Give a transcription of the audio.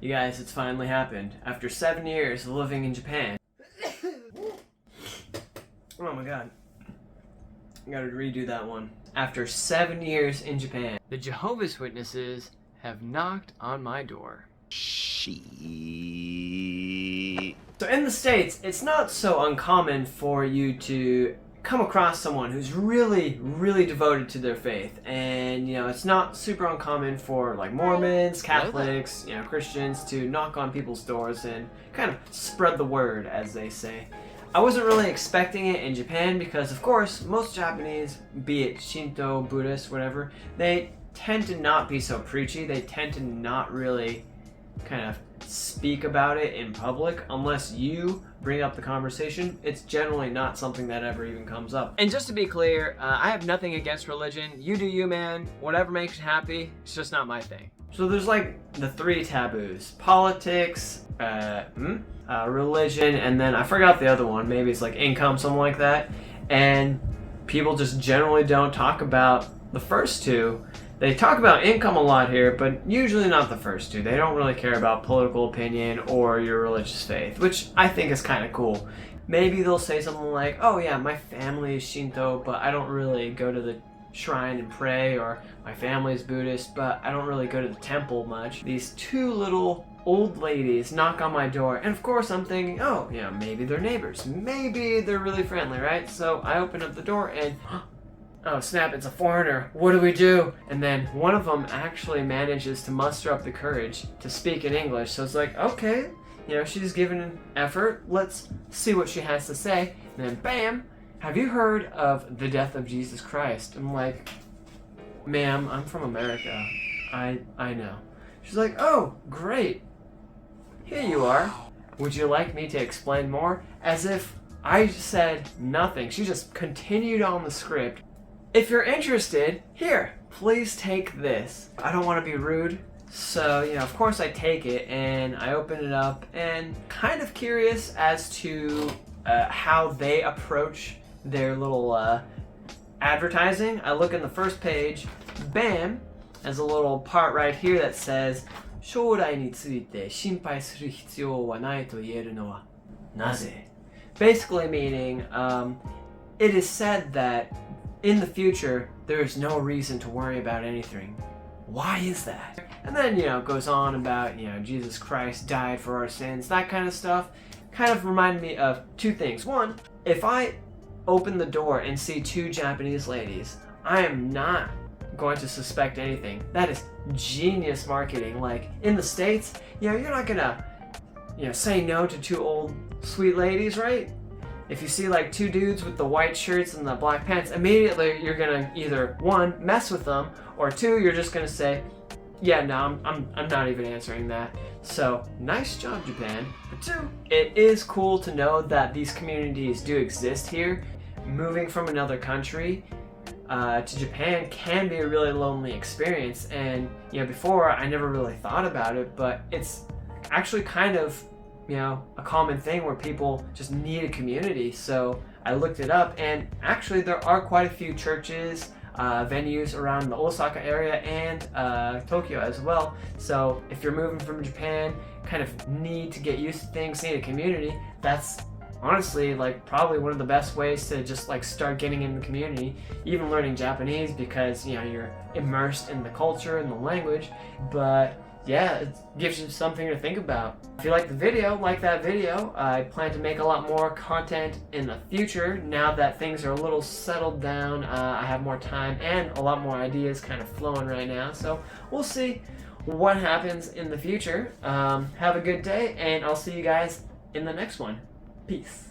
You guys, it's finally happened. After 7 years of living in Japan. Oh my god. I gotta redo that one. After 7 years in Japan, the Jehovah's Witnesses have knocked on my door. So in the States, it's not so uncommon for you to come across someone who's really, really devoted to their faith. And, you know, it's not super uncommon for, like, Mormons, Catholics, you know, Christians to knock on people's doors and kind of spread the word, as they say. I wasn't really expecting it in Japan because, of course, most Japanese, be it Shinto, Buddhist, whatever, they tend to not be so preachy. They tend to not really kind of speak about it in public unless you bring up the conversation. It's generally not something that ever even comes up. And just to be clear, I have nothing against religion. You do you, man. Whatever makes you happy. It's just not my thing. So there's like the 3 taboos: politics, religion, and then I forgot the other one. Maybe it's like income, something like that. And people just generally don't talk about the first 2. They talk about income a lot here, but usually not the first 2. They don't really care about political opinion or your religious faith, which I think is kind of cool. Maybe they'll say something like, oh yeah, my family is Shinto, but I don't really go to the shrine and pray, or my family is Buddhist, but I don't really go to the temple much. These 2 little old ladies knock on my door, and of course I'm thinking, oh, yeah, maybe they're neighbors. Maybe they're really friendly, right? So I open up the door and oh snap, it's a foreigner. What do we do? And then one of them actually manages to muster up the courage to speak in English. So it's like, okay, you know, she's given an effort. Let's see what she has to say. And then bam, have you heard of the death of Jesus Christ? I'm like, ma'am, I'm from America. I know. She's like, oh, great. Here you are. Would you like me to explain more? As if I said nothing. She just continued on the script. If you're interested, here, please take this. I don't want to be rude, so, you know, of course I take it and I open it up and kind of curious as to how they approach their little advertising. I look in the first page, bam, there's a little part right here that says, 将来について心配する必要はないと言えるのはなぜ? Basically meaning, it is said that in the future, there is no reason to worry about anything. Why is that? And then, you know, it goes on about, you know, Jesus Christ died for our sins, that kind of stuff. Kind of reminded me of 2 things. One, if I open the door and see 2 Japanese ladies, I am not going to suspect anything. That is genius marketing. Like, in the States, you know, you're not gonna, you know, say no to 2 old sweet ladies, right? If you see like 2 dudes with the white shirts and the black pants, immediately you're gonna either 1, mess with them, or 2, you're just gonna say, yeah, no, I'm not even answering that. So, nice job, Japan. But 2, it is cool to know that these communities do exist here. Moving from another country to Japan can be a really lonely experience, and, you know, before I never really thought about it, but it's actually kind of, you know, a common thing where people just need a community. So I looked it up, and actually there are quite a few churches, venues around the Osaka area and Tokyo as well. So if you're moving from Japan, kind of need to get used to things, need a community, that's honestly like probably one of the best ways to just like start getting in the community, even learning Japanese, because, you know, you're immersed in the culture and the language. But yeah, it gives you something to think about. If you like the video, like that video. I plan to make a lot more content in the future now that things are a little settled down. I have more time and a lot more ideas kind of flowing right now. So we'll see what happens in the future. Have a good day, and I'll see you guys in the next one. Peace.